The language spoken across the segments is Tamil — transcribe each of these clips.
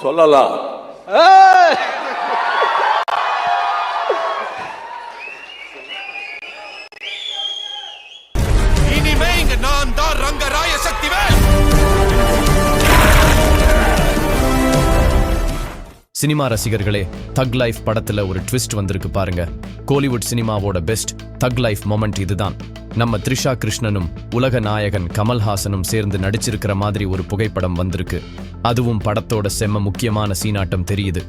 சொல்லலாம். இனிமே இங்க நான் தான் ரங்கராய சக்திவேல். சினிமா ரசிகர்களே, தக் லைஃப் படத்துல ஒரு ட்விஸ்ட் வந்திருக்கு பாருங்க. கோலிவுட் சினிமாவோட பெஸ்ட் தக் லைஃப் மொமெண்ட் இதுதான். நம்ம த்ரிஷா கிருஷ்ணனும் உலக நாயகன் கமல்ஹாசனும் சேர்ந்து நடிச்சிருக்கிற மாதிரி ஒரு புகைப்படம் வந்திருக்கு. அதுவும் படத்தோட செம்ம முக்கியமான சீனாட்டம் தெரியுது.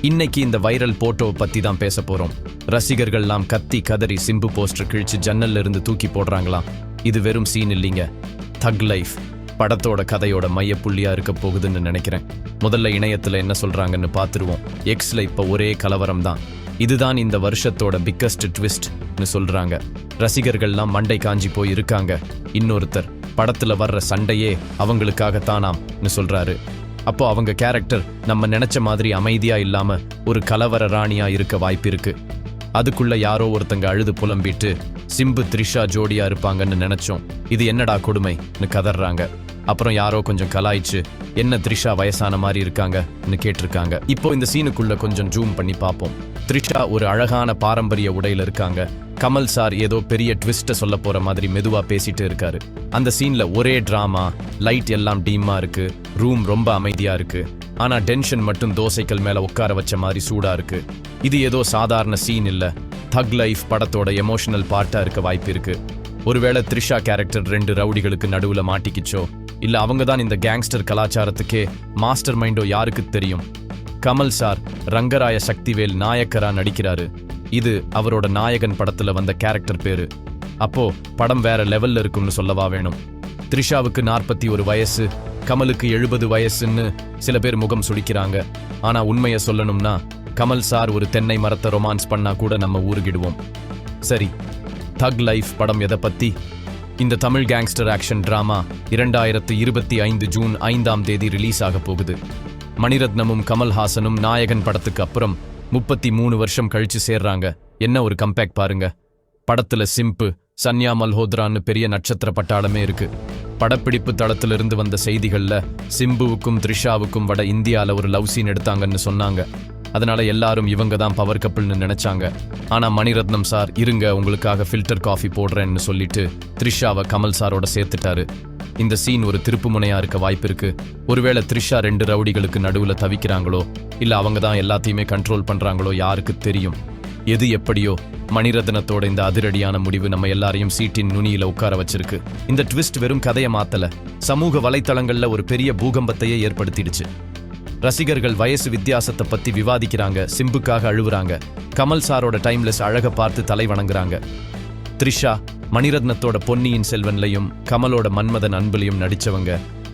இன்னைக்கு இந்த வைரல் போட்டோ பத்தி தான் பேச போறோம். ரசிகர்கள்லாம் கத்தி கதறி சிம்பு போஸ்டர் கிழிச்சு ஜன்னல்ல இருந்து தூக்கி போடுறாங்களாம். இது வெறும் சீன் இல்லைங்க, தக் லைஃப் படத்தோட கதையோட மையப்புள்ளியா இருக்க போகுதுன்னு நினைக்கிறேன். முதல்ல இணையத்துல என்ன சொல்றாங்கன்னு பார்த்துருவோம். எக்ஸ்ல இப்ப ஒரே கலவரம் தான். இதுதான் இந்த வருஷத்தோட பிக்கஸ்ட் ட்விஸ்ட்னு சொல்றாங்க. ரசிகர்கள்லாம் மண்டை காஞ்சி போய் இருக்காங்க. இன்னொருத்தர் படத்துல வர்ற சண்டையே அவங்களுக்காகத்தானாம்னு சொல்றாரு. அப்போ அவங்க கேரக்டர் நம்ம நினைச்ச மாதிரி அமைதியா இல்லாம ஒரு கலவர ராணியா இருக்க வாய்ப்பு இருக்கு. அதுக்குள்ள யாரோ ஒருத்தங்க அழுது புலம்பிட்டு சிம்பு த்ரிஷா ஜோடியா இருப்பாங்கன்னு நினைச்சோம். இது என்னடா கொடுமைன்னு கதறாங்க. அப்புறம் யாரோ கொஞ்சம் கலாய்ச்சு என்ன த்ரிஷா வயசான மாதிரி இருக்காங்கன்னு கேட்டிருக்காங்க. இப்போ இந்த சீனுக்குள்ள கொஞ்சம் ஜூம் பண்ணி பார்ப்போம். த்ரிஷா ஒரு அழகான பாரம்பரிய உடையில இருக்காங்க. கமல் சார் ஏதோ பெரிய ட்விஸ்ட சொல்ல போற மாதிரி மெதுவா பேசிட்டு இருக்காரு. அந்த சீன்ல ஒரே டிராமா, லைட் எல்லாம் டீமா இருக்கு, ரூம் ரொம்ப அமைதியா இருக்கு. ஆனா டென்ஷன் மட்டும் தோசைகள் மேல உட்கார வச்ச மாதிரி சூடா இருக்கு. இது ஏதோ சாதாரண சீன் இல்ல, தக் லைஃப் படத்தோட எமோஷனல் பார்ட்டா இருக்க வாய்ப்பு இருக்கு. ஒருவேளை த்ரிஷா கேரக்டர் 2 ரவுடிகளுக்கு நடுவுல மாட்டிக்கிச்சோ, இல்ல அவங்க தான் இந்த கேங்ஸ்டர் கலாச்சாரத்துக்கே மாஸ்டர் மைண்டோ யாருக்கு தெரியும். கமல் சார் ரங்கராய சக்திவேல் நாயக்கரா நடிக்கிறாரு. இது அவரோட நாயகன் படத்துல வந்த கேரக்டர் பேரு. அப்போ படம் வேற லெவல்ல இருக்கும்னு சொல்லவா வேணும். த்ரிஷாவுக்கு 41 வயசு, கமலுக்கு 70 வயசுன்னு சில பேர் முகம் சுளிக்கிறாங்க. ஆனா உண்மையை சொல்லணும்னா கமல் சார் ஒரு தென்னை மரத்தை ரொமான்ஸ் பண்ணா கூட நம்ம ஊருகிடுவோம். சரி, தக் லைஃப் படம் எதை பத்தி? இந்த Tamil gangster action drama 2025 June 5ஆம் தேதி ரிலீஸ் ஆக போகுது. மணிரத்னமும் கமல்ஹாசனும் நாயகன் படத்துக்கு அப்புறம் 33 வருஷம் கழிச்சு சேர்றாங்க. என்ன ஒரு கம்பேக் பாருங்க. படத்துல சிம்பு, சன்யா மல்ஹோத்ரான்னு பெரிய நட்சத்திர பட்டாளமே இருக்கு. படப்பிடிப்பு தளத்திலிருந்து வந்த செய்திகள்ல சிம்புவுக்கும் த்ரிஷாவுக்கும் வட இந்தியால ஒரு லவ் சீன் எடுத்தாங்கன்னு சொன்னாங்க. அதனால எல்லாரும் இவங்க தான் பவர் கப்பிள்னு நினைச்சாங்க. ஆனா மணிரத்னம் சார் இருங்க உங்களுக்காக ஃபில்டர் காஃபி போடுறேன்னு சொல்லிட்டு த்ரிஷாவை கமல் சாரோட சேர்த்துட்டாரு. இந்த சீன் ஒரு திருப்பு முனையா இருக்க வாய்ப்பு இருக்கு. ஒருவேளை த்ரிஷா 2 ரவுடிகளுக்கு நடுவுல தவிக்கிறாங்களோ, இல்ல அவங்க தான் எல்லாத்தையுமே கண்ட்ரோல் பண்றாங்களோ, யாருக்கு தெரியும். எது எப்படியோ மணிரத்னத்தோட இந்த அதிரடியான முடிவு நம்ம எல்லாரையும் சீட்டின் நுனியில உட்கார வச்சிருக்கு. இந்த ட்விஸ்ட் வெறும் கதையை மாத்தல, சமூக வலைத்தளங்கள்ல ஒரு பெரிய பூகம்பத்தையே ஏற்படுத்திடுச்சு. ரசிகர்கள் வயசு வித்தியாசத்தை பத்தி விவாதிக்கிறாங்க, சிம்புக்காக அழுவுறாங்க, கமல் சாரோட டைம்லெஸ் அழக பார்த்து தலை வணங்குறாங்க. த்ரிஷா மணிரத்னத்தோட பொன்னியின் செல்வன்லையும் கமலோட மன்மதன் அன்புலையும் நடிச்சவங்க.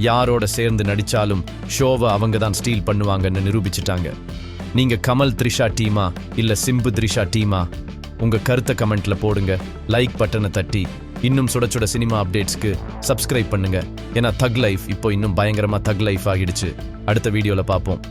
யாரோட சேர்ந்து நடிச்சாலும் ஷோவை அவங்க தான் ஸ்டீல் பண்ணுவாங்கன்னு நிரூபிச்சிட்டாங்க. நீங்க கமல் த்ரிஷா டீமா இல்ல சிம்பு த்ரிஷா டீமா? உங்க கருத்தை கமெண்ட்ல போடுங்க. லைக் பட்டனை தட்டி இன்னும் சுட சுட சினிமா அப்டேட்ஸ்க்கு சப்ஸ்கிரைப் பண்ணுங்க. ஏன்னா தக் லைஃப் இப்போ இன்னும் பயங்கரமா தக் லைஃப் ஆகிடுச்சு. அடுத்த வீடியோல பார்ப்போம்.